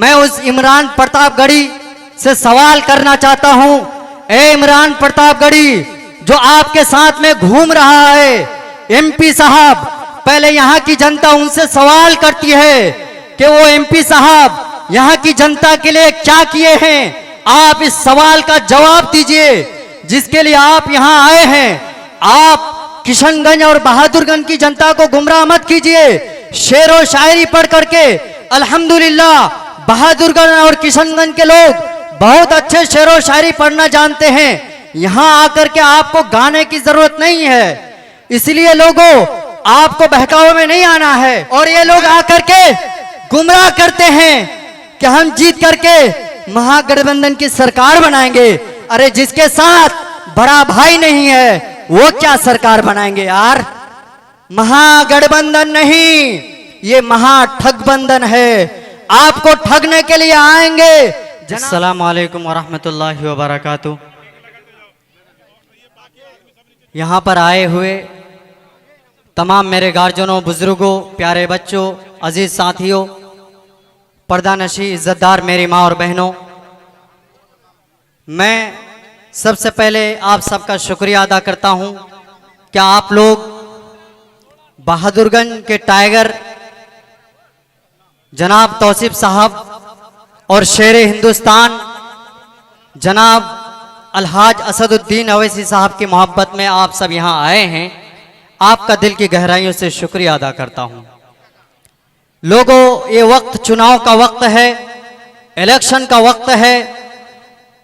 मैं उस इमरान प्रतापगढ़ी से सवाल करना चाहता हूं। ए इमरान प्रतापगढ़ी जो आपके साथ में घूम रहा है, एमपी साहब, पहले यहां की जनता उनसे सवाल करती है कि वो एमपी साहब यहां की जनता के लिए क्या किए हैं। आप इस सवाल का जवाब दीजिए जिसके लिए आप यहां आए हैं। आप किशनगंज और बहादुरगंज की जनता को गुमराह मत कीजिए। शेर व शायरी पढ़ करके अल्हम्दुलिल्लाह बहादुरगंज और किशनगंज के लोग बहुत अच्छे शेर व शायरी पढ़ना जानते हैं। यहां आकर के आपको गाने की जरूरत नहीं है, इसलिए लोगों आपको बहकावे में नहीं आना है। और ये लोग आकर के गुमराह करते हैं कि हम जीत करके महागठबंधन की सरकार बनाएंगे। अरे जिसके साथ बड़ा भाई नहीं है वो क्या सरकार बनाएंगे यार। महागठबंधन नहीं, ये महाठगबंधन है। आपको ठगने के लिए आएंगे। अस्सलाम वालेकुम वरहमतुल्लाहि वबरकातुहू। यहाँ पर आए हुए तमाम मेरे गार्जियनों, बुजुर्गों, प्यारे बच्चों, अजीज साथियों, पर्दानशी, इज्जतदार मेरी माँ और बहनों, मैं सबसे पहले आप सबका शुक्रिया अदा करता हूँ। क्या आप लोग बहादुरगंज के टाइगर जनाब तौसीफ साहब और शेर हिंदुस्तान जनाब अलहाज असदुद्दीन अवैसी साहब की मोहब्बत में आप सब यहाँ आए हैं। आपका दिल की गहराइयों से शुक्रिया अदा करता हूँ। लोगों, ये वक्त चुनाव का वक्त है, इलेक्शन का वक्त है।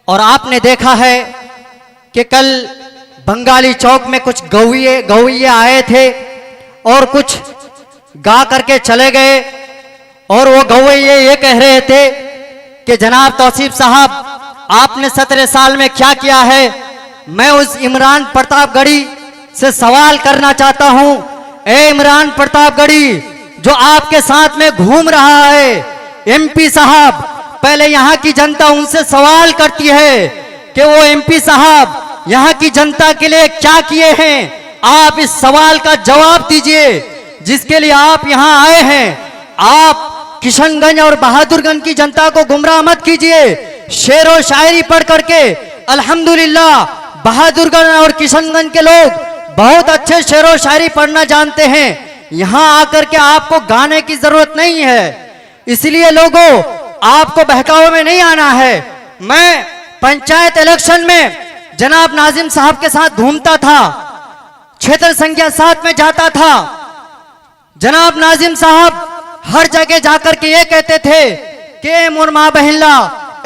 और आपने देखा है कि कल बंगाली चौक में कुछ गौइये आए थे और कुछ गा करके चले गए। और वो गौइये ये कह रहे थे कि जनाब तौसीफ साहब आपने 17 साल में क्या किया है। मैं उस इमरान प्रतापगढ़ी से सवाल करना चाहता हूं। ए इमरान प्रतापगढ़ी जो आपके साथ में घूम रहा है, एमपी साहब, पहले यहां की जनता उनसे सवाल करती है कि वो एमपी साहब यहां की जनता के लिए क्या किए हैं। आप इस सवाल का जवाब दीजिए जिसके लिए आप यहां आए हैं। आप किशनगंज और बहादुरगंज की जनता को गुमराह मत कीजिए। शेर व शायरी पढ़ करके अल्हम्दुलिल्लाह बहादुरगंज और किशनगंज के लोग बहुत अच्छे शेर व शायरी पढ़ना जानते हैं। यहां आकर के आपको गाने की जरूरत नहीं है, इसलिए लोगों आपको बहकावे में नहीं आना है। मैं पंचायत इलेक्शन में जनाब नाजिम साहब के साथ घूमता था, क्षेत्र संख्या 7 में जाता था। जनाब नाजिम साहब हर जगह जाकर के ये कहते थे कि मोर माँ बहनला,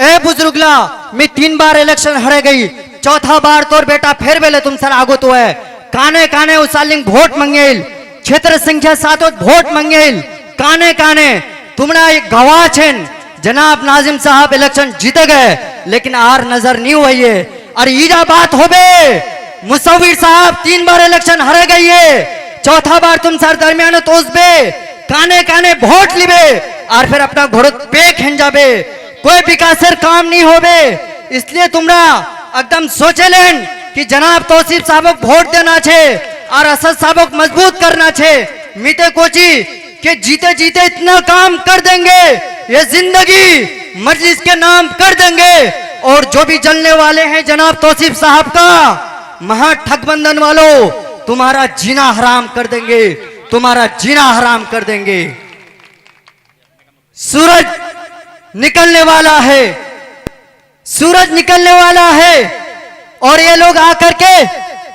ए बुजुर्गला, मैं 3 बार इलेक्शन हरे गई, चौथा बार तोर बेटा फिर बेले तुम सर आगो तो है। काने काने उसालिंग वोट मंगेल, क्षेत्र संख्या 7 वोट मंगेल, काने काने तुमरा एक गवाह छेन। जनाब नाजिम साहब इलेक्शन जीते गए लेकिन आर नजर नहीं हुई है। अरे ईजा बात हो बे, मुसव्विर साहब 3 बार इलेक्शन हरे गई है, चौथा बार तुम सर दरमियान तोस बे, काने काने वोट लिबे और फिर अपना घोड़ो पे खेन जाबे, कोई विकासेर काम नहीं होबे। इसलिए तुमरा एकदम सोचे लेन कि जनाब तौसीफ साहब वोट देना छे और असद साहब मजबूत करना छे। मीते कोची कि जीते जीते इतना काम कर देंगे, ये जिंदगी मजलिस के नाम कर देंगे। और जो भी जलने वाले हैं जनाब तौसीफ साहब का, महाठगबंधन वालों, तुम्हारा जीना हराम कर देंगे, तुम्हारा जीना हराम कर देंगे। सूरज निकलने वाला है, सूरज निकलने वाला है। और ये लोग आकर के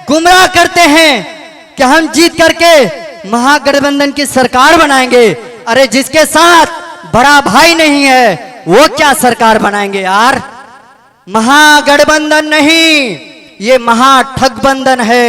गुमराह करते हैं कि हम जीत करके महागठबंधन की सरकार बनाएंगे। अरे जिसके साथ बड़ा भाई नहीं है वो क्या सरकार बनाएंगे यार। महागठबंधन नहीं, ये महाठगबंधन है।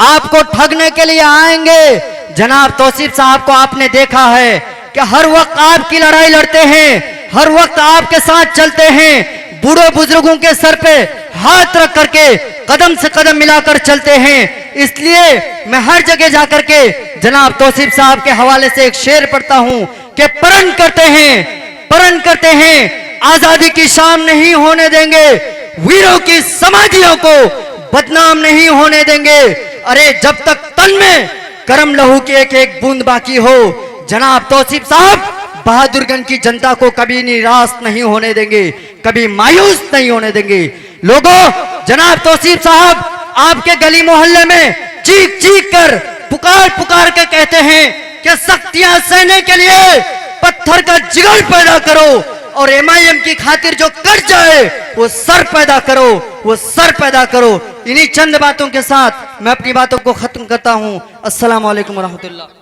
आपको ठगने के लिए आएंगे। जनाब तौसीफ साहब को आपने देखा है कि हर वक्त आपकी लड़ाई लड़ते हैं, हर वक्त आपके साथ चलते हैं, बूढ़े बुजुर्गों के सर पे हाथ रख करके कदम से कदम मिलाकर चलते हैं। इसलिए मैं हर जगह जाकर के जनाब तौसीफ साहब के हवाले से एक शेर पढ़ता हूं कि प्रण करते हैं आजादी की शाम नहीं होने देंगे, वीरों की समाधियों को बदनाम नहीं होने देंगे। अरे जब तक तन में करम लहू की एक एक बूंद बाकी हो, जनाब तौसीफ साहब बहादुरगंज की जनता को कभी निराश नहीं होने देंगे, कभी मायूस नहीं होने देंगे। लोगों, जनाब तौसीफ साहब आपके गली मोहल्ले में चीख चीख कर पुकार पुकार के कहते हैं कि शक्तियां सहने के लिए पत्थर का जिगर पैदा करो और एमआईएम की खातिर जो कर जाए वो सर पैदा करो, वो सर पैदा करो। इन्हीं चंद बातों के साथ मैं अपनी बातों को खत्म करता हूं। अस्सलाम वालेकुम रहमतुल्लाह।